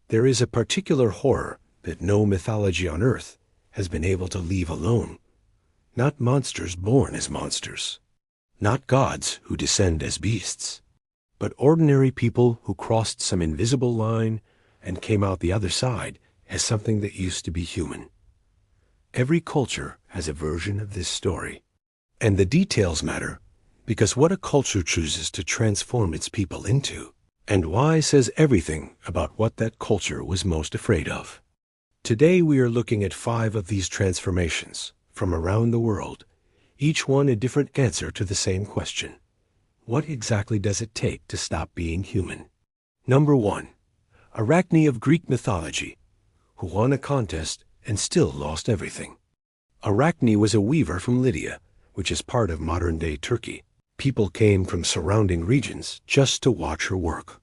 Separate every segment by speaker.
Speaker 1: There is a particular horror that no mythology on Earth has been able to leave alone. Not monsters born as monsters, not gods who descend as beasts, but ordinary people who crossed some invisible line and came out the other side as something that used to be human. Every culture has a version of this story. And the details matter, because what a culture chooses to transform its people into, and why, says everything about what that culture was most afraid of. Today we are looking at 5 of these transformations from around the world, each one a different answer to the same question. What exactly does it take to stop being human? Number 1. Arachne of Greek mythology, who won a contest and still lost everything. Arachne was a weaver from Lydia, which is part of modern-day Turkey. People came from surrounding regions just to watch her work.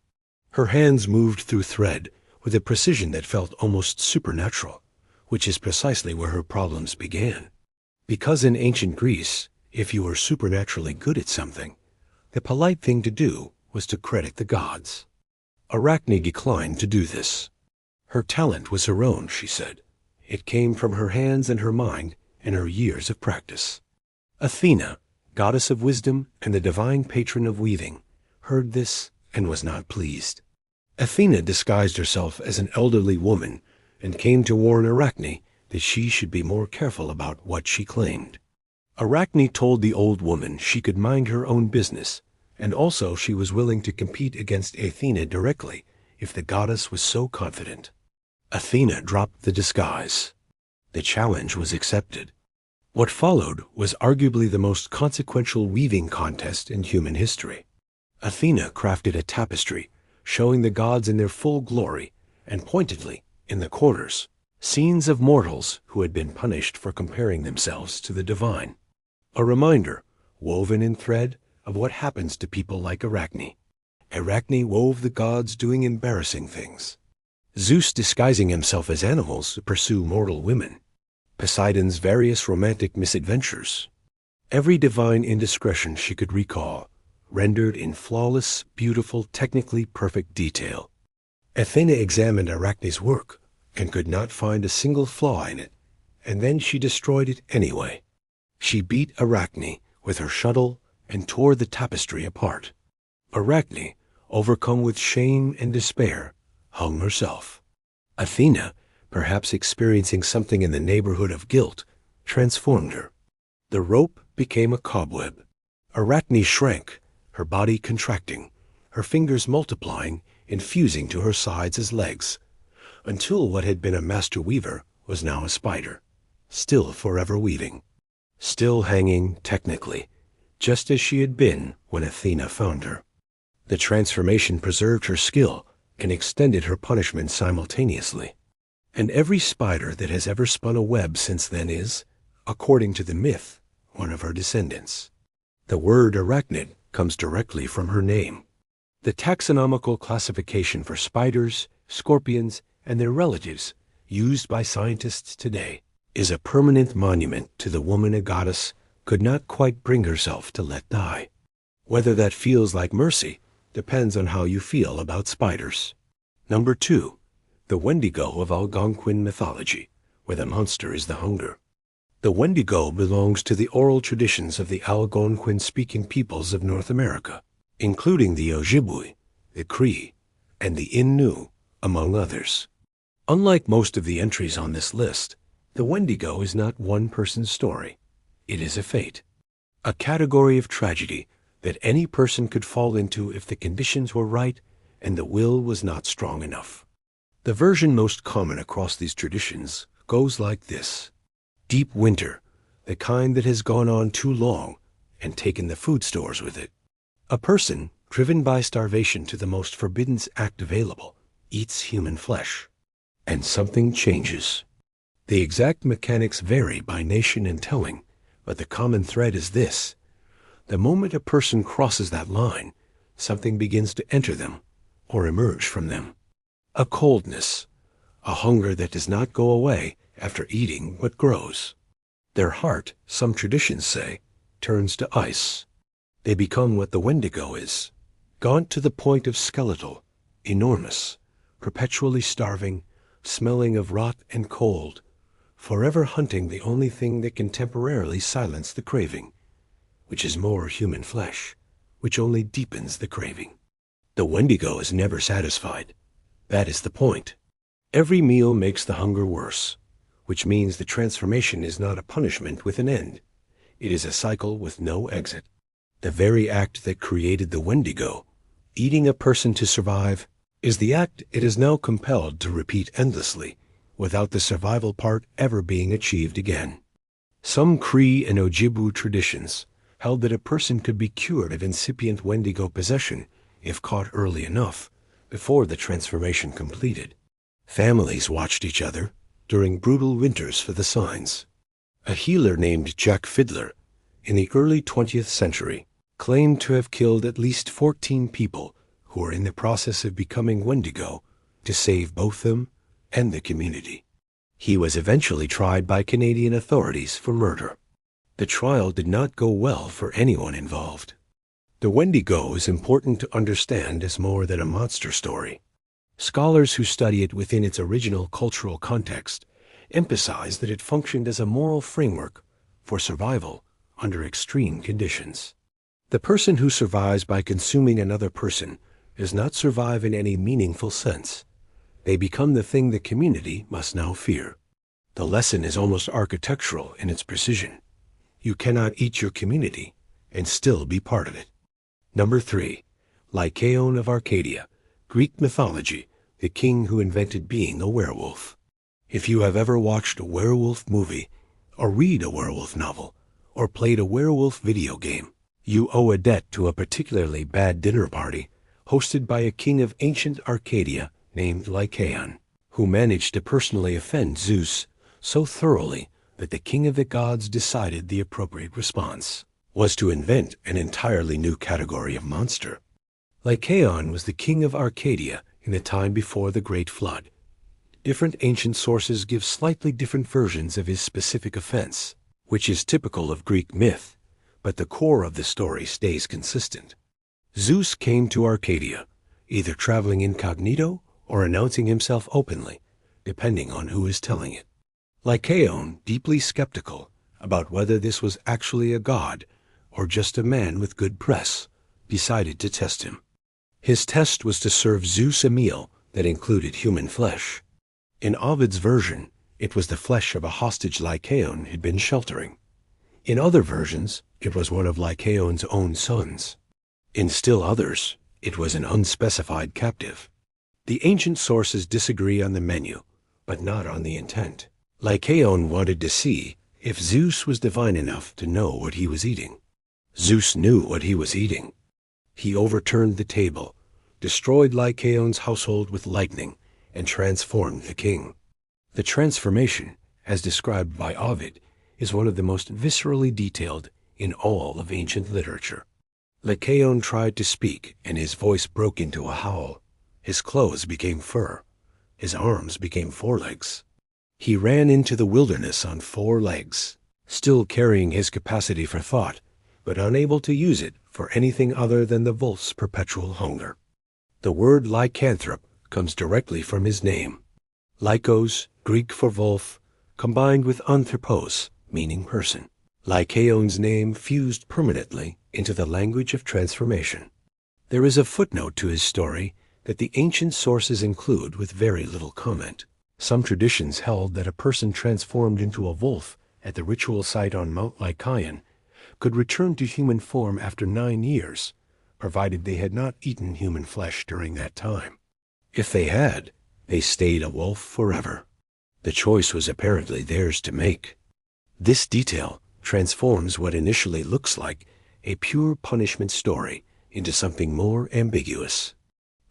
Speaker 1: Her hands moved through thread with a precision that felt almost supernatural, which is precisely where her problems began. Because in ancient Greece, if you were supernaturally good at something, the polite thing to do was to credit the gods. Arachne declined to do this. Her talent was her own, she said. It came from her hands and her mind and her years of practice. Athena, goddess of wisdom and the divine patron of weaving, heard this and was not pleased. Athena disguised herself as an elderly woman and came to warn Arachne that she should be more careful about what she claimed. Arachne told the old woman she could mind her own business, and also she was willing to compete against Athena directly if the goddess was so confident. Athena dropped the disguise. The challenge was accepted. What followed was arguably the most consequential weaving contest in human history. Athena crafted a tapestry showing the gods in their full glory, and pointedly, in the corners, scenes of mortals who had been punished for comparing themselves to the divine. A reminder, woven in thread, of what happens to people like Arachne. Arachne wove the gods doing embarrassing things. Zeus disguising himself as animals to pursue mortal women. Poseidon's various romantic misadventures. Every divine indiscretion she could recall, rendered in flawless, beautiful, technically perfect detail. Athena examined Arachne's work and could not find a single flaw in it, and then she destroyed it anyway. She beat Arachne with her shuttle and tore the tapestry apart. Arachne, overcome with shame and despair, hung herself. Athena, perhaps experiencing something in the neighborhood of guilt, transformed her. The rope became a cobweb. Arachne shrank, her body contracting, her fingers multiplying and fusing to her sides as legs, until what had been a master weaver was now a spider, still forever weaving, still hanging technically, just as she had been when Athena found her. The transformation preserved her skill and extended her punishment simultaneously. And every spider that has ever spun a web since then is, according to the myth, one of her descendants. The word arachnid comes directly from her name. The taxonomical classification for spiders, scorpions, and their relatives, used by scientists today, is a permanent monument to the woman a goddess could not quite bring herself to let die. Whether that feels like mercy depends on how you feel about spiders. Number 2. The Wendigo of Algonquin mythology, where the monster is the hunger. The Wendigo belongs to the oral traditions of the Algonquin-speaking peoples of North America, including the Ojibwe, the Cree, and the Innu, among others. Unlike most of the entries on this list, the Wendigo is not one person's story. It is a fate, a category of tragedy that any person could fall into if the conditions were right and the will was not strong enough. The version most common across these traditions goes like this. Deep winter, the kind that has gone on too long and taken the food stores with it. A person, driven by starvation to the most forbidden act available, eats human flesh. And something changes. The exact mechanics vary by nation and telling, but the common thread is this. The moment a person crosses that line, something begins to enter them or emerge from them. A coldness, a hunger that does not go away after eating what grows. Their heart, some traditions say, turns to ice. They become what the Wendigo is, gaunt to the point of skeletal, enormous, perpetually starving, smelling of rot and cold, forever hunting the only thing that can temporarily silence the craving, which is more human flesh, which only deepens the craving. The Wendigo is never satisfied. That is the point. Every meal makes the hunger worse, which means the transformation is not a punishment with an end. It is a cycle with no exit. The very act that created the Wendigo, eating a person to survive, is the act it is now compelled to repeat endlessly, without the survival part ever being achieved again. Some Cree and Ojibwe traditions held that a person could be cured of incipient Wendigo possession if caught early enough, before the transformation completed. Families watched each other during brutal winters for the signs. A healer named Jack Fiddler, in the early 20th century, claimed to have killed at least 14 people who were in the process of becoming Wendigo to save both them and the community. He was eventually tried by Canadian authorities for murder. The trial did not go well for anyone involved. The Wendigo is important to understand as more than a monster story. Scholars who study it within its original cultural context emphasize that it functioned as a moral framework for survival under extreme conditions. The person who survives by consuming another person does not survive in any meaningful sense. They become the thing the community must now fear. The lesson is almost architectural in its precision. You cannot eat your community and still be part of it. Number 3. Lycaon of Arcadia, Greek mythology, the king who invented being a werewolf. If you have ever watched a werewolf movie, or read a werewolf novel, or played a werewolf video game, you owe a debt to a particularly bad dinner party hosted by a king of ancient Arcadia named Lycaon, who managed to personally offend Zeus so thoroughly that the king of the gods decided the appropriate response was to invent an entirely new category of monster. Lycaon was the king of Arcadia in the time before the Great Flood. Different ancient sources give slightly different versions of his specific offense, which is typical of Greek myth, but the core of the story stays consistent. Zeus came to Arcadia, either traveling incognito or announcing himself openly, depending on who is telling it. Lycaon, deeply skeptical about whether this was actually a god or just a man with good press, decided to test him. His test was to serve Zeus a meal that included human flesh. In Ovid's version, it was the flesh of a hostage Lycaon had been sheltering. In other versions, it was one of Lycaon's own sons. In still others, it was an unspecified captive. The ancient sources disagree on the menu, but not on the intent. Lycaon wanted to see if Zeus was divine enough to know what he was eating. Zeus knew what he was eating. He overturned the table, destroyed Lycaon's household with lightning, and transformed the king. The transformation, as described by Ovid, is one of the most viscerally detailed in all of ancient literature. Lycaon tried to speak, and his voice broke into a howl. His clothes became fur. His arms became forelegs. He ran into the wilderness on 4 legs, still carrying his capacity for thought, but unable to use it for anything other than the wolf's perpetual hunger. The word lycanthrope comes directly from his name. Lykos, Greek for wolf, combined with anthropos, meaning person. Lycaon's name fused permanently into the language of transformation. There is a footnote to his story that the ancient sources include with very little comment. Some traditions held that a person transformed into a wolf at the ritual site on Mount Lycaon could return to human form after 9 years, provided they had not eaten human flesh during that time. If they had, they stayed a wolf forever. The choice was apparently theirs to make. This detail transforms what initially looks like a pure punishment story into something more ambiguous.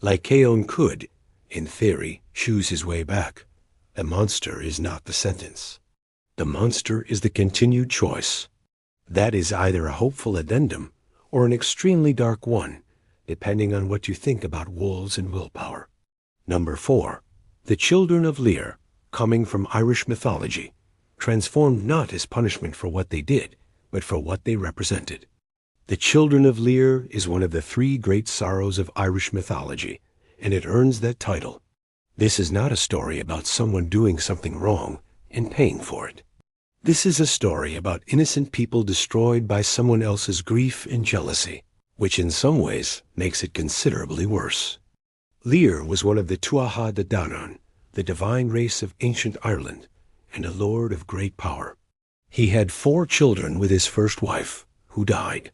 Speaker 1: Lycaon could, in theory, choose his way back. The monster is not the sentence. The monster is the continued choice. That is either a hopeful addendum or an extremely dark one, depending on what you think about wolves and willpower. Number 4. The children of Lear, coming from Irish mythology, transformed not as punishment for what they did, but for what they represented. The children of Lear is one of the 3 great sorrows of Irish mythology, and it earns that title. This is not a story about someone doing something wrong and paying for it. This is a story about innocent people destroyed by someone else's grief and jealousy, which in some ways makes it considerably worse. Lear was one of the Tuatha De Danann, the divine race of ancient Ireland, and a lord of great power. He had 4 children with his first wife, who died.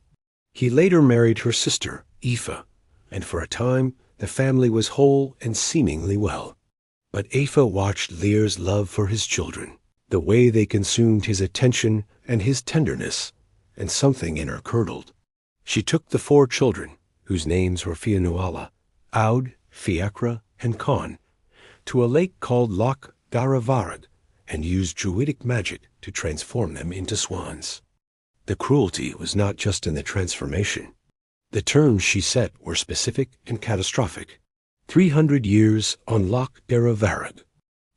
Speaker 1: He later married her sister, Aoife, and for a time the family was whole and seemingly well. But Aoife watched Lear's love for his children, the way they consumed his attention and his tenderness, and something in her curdled. She took the 4 children, whose names were Fiannuala, Aud, Fiacra, and Con, to a lake called Loch Daravarad, and used druidic magic to transform them into swans. The cruelty was not just in the transformation. The terms she set were specific and catastrophic. 300 years on Loch Daravarad,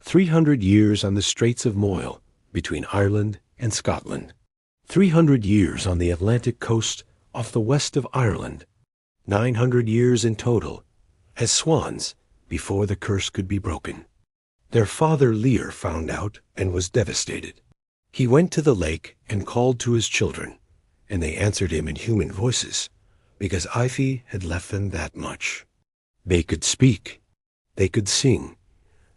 Speaker 1: 300 years on the Straits of Moyle, between Ireland and Scotland, 300 years on the Atlantic coast off the west of Ireland, 900 years in total, as swans, before the curse could be broken. Their father Lear found out and was devastated. He went to the lake and called to his children, and they answered him in human voices, because Aoife had left them that much. They could speak. They could sing.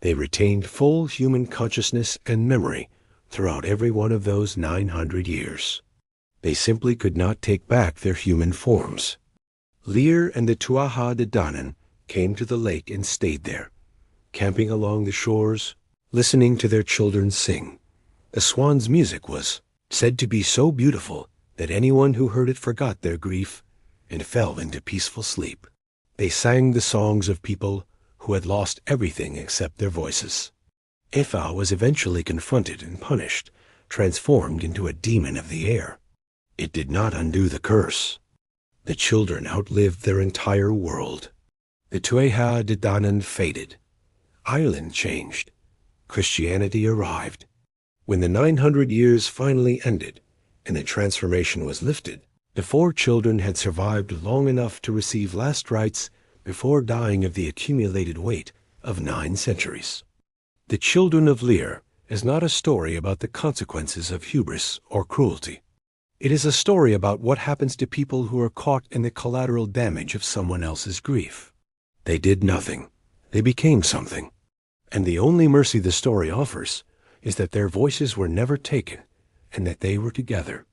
Speaker 1: They retained full human consciousness and memory throughout every one of those 900 years. They simply could not take back their human forms. Lear and the Tuatha De Danann came to the lake and stayed there, camping along the shores, listening to their children sing. The swans' music was said to be so beautiful that anyone who heard it forgot their grief and fell into peaceful sleep. They sang the songs of people who had lost everything except their voices. Aoife was eventually confronted and punished, transformed into a demon of the air. It did not undo the curse. The children outlived their entire world. The Tuatha De Danann faded. Ireland changed. Christianity arrived. When the 900 years finally ended and the transformation was lifted, the 4 children had survived long enough to receive last rites before dying of the accumulated weight of 9 centuries. The Children of Lear is not a story about the consequences of hubris or cruelty. It is a story about what happens to people who are caught in the collateral damage of someone else's grief. They did nothing. They became something. And the only mercy the story offers is that their voices were never taken and that they were together.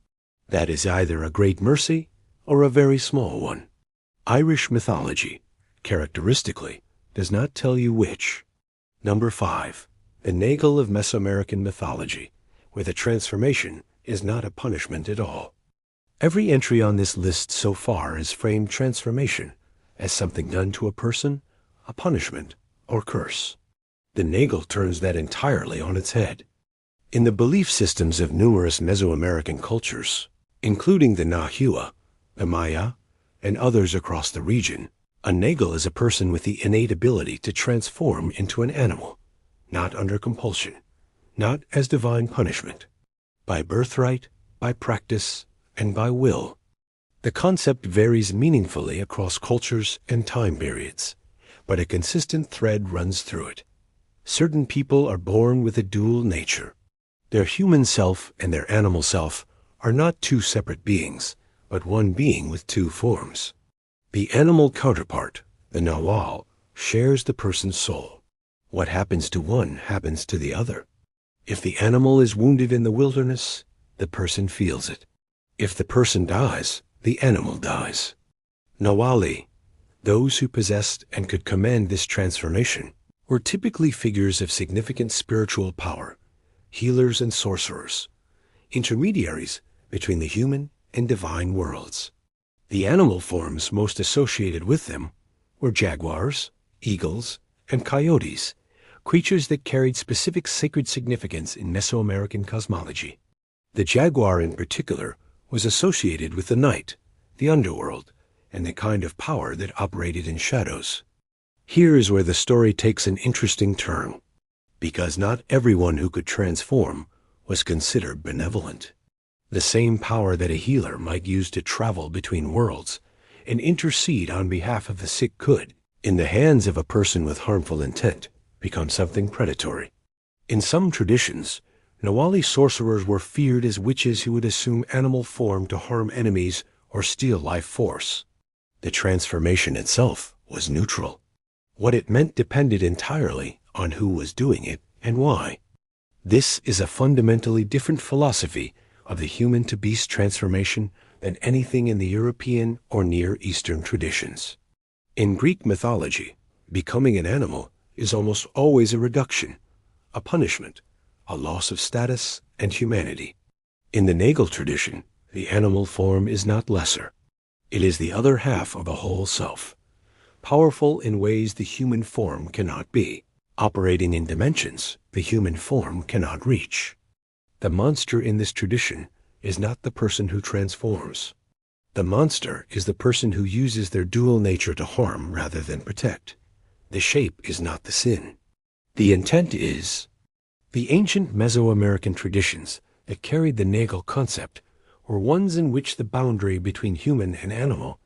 Speaker 1: That is either a great mercy or a very small one. Irish mythology, characteristically, does not tell you which. Number 5, the Nagel of Mesoamerican mythology, where the transformation is not a punishment at all. Every entry on this list so far has framed transformation as something done to a person, a punishment, or curse. The Nagel turns that entirely on its head. In the belief systems of numerous Mesoamerican cultures, including the Nahua, the Maya, and others across the region, a Nagel is a person with the innate ability to transform into an animal, not under compulsion, not as divine punishment, by birthright, by practice, and by will. The concept varies meaningfully across cultures and time periods, but a consistent thread runs through it. Certain people are born with a dual nature. Their human self and their animal self are not 2 separate beings, but one being with 2 forms. The animal counterpart, the Nawal, shares the person's soul. What happens to one happens to the other. If the animal is wounded in the wilderness, the person feels it. If the person dies, the animal dies. Nawali, those who possessed and could command this transformation, were typically figures of significant spiritual power, healers and sorcerers, intermediaries between the human and divine worlds. The animal forms most associated with them were jaguars, eagles, and coyotes, creatures that carried specific sacred significance in Mesoamerican cosmology. The jaguar in particular was associated with the night, the underworld, and the kind of power that operated in shadows. Here is where the story takes an interesting turn, because not everyone who could transform was considered benevolent. The same power that a healer might use to travel between worlds and intercede on behalf of the sick could, in the hands of a person with harmful intent, become something predatory. In some traditions, Nawali sorcerers were feared as witches who would assume animal form to harm enemies or steal life force. The transformation itself was neutral. What it meant depended entirely on who was doing it and why. This is a fundamentally different philosophy of the human-to-beast transformation than anything in the European or Near Eastern traditions. In Greek mythology, becoming an animal is almost always a reduction, a punishment, a loss of status and humanity. In the Nagel tradition, the animal form is not lesser. It is the other half of a whole self, powerful in ways the human form cannot be, operating in dimensions the human form cannot reach. The monster in this tradition is not the person who transforms. The monster is the person who uses their dual nature to harm rather than protect. The shape is not the sin. The intent is. The ancient Mesoamerican traditions that carried the Nagel concept were ones in which the boundary between human and animal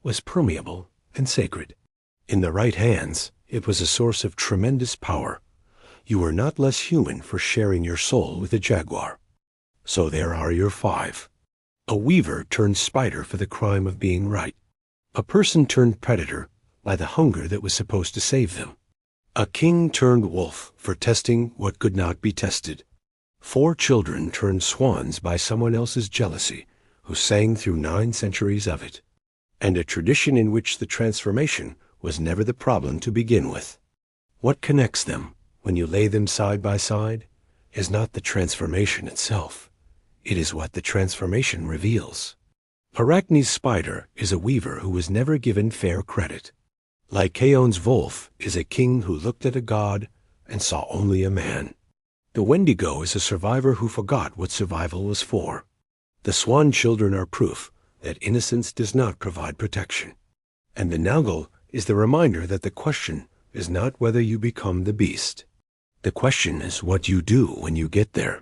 Speaker 1: was permeable and sacred. In the right hands, it was a source of tremendous power. You were not less human for sharing your soul with a jaguar. So there are your 5. A weaver turned spider for the crime of being right. A person turned predator by the hunger that was supposed to save them. A king turned wolf for testing what could not be tested. 4 children turned swans by someone else's jealousy, who sang through 9 centuries of it. And a tradition in which the transformation was never the problem to begin with. What connects them, when you lay them side by side, is not the transformation itself. It is what the transformation reveals. Arachne's spider is a weaver who was never given fair credit. Lycaon's wolf is a king who looked at a god and saw only a man. The Wendigo is a survivor who forgot what survival was for. The swan children are proof that innocence does not provide protection. And the Nagel is the reminder that the question is not whether you become the beast. The question is what you do when you get there.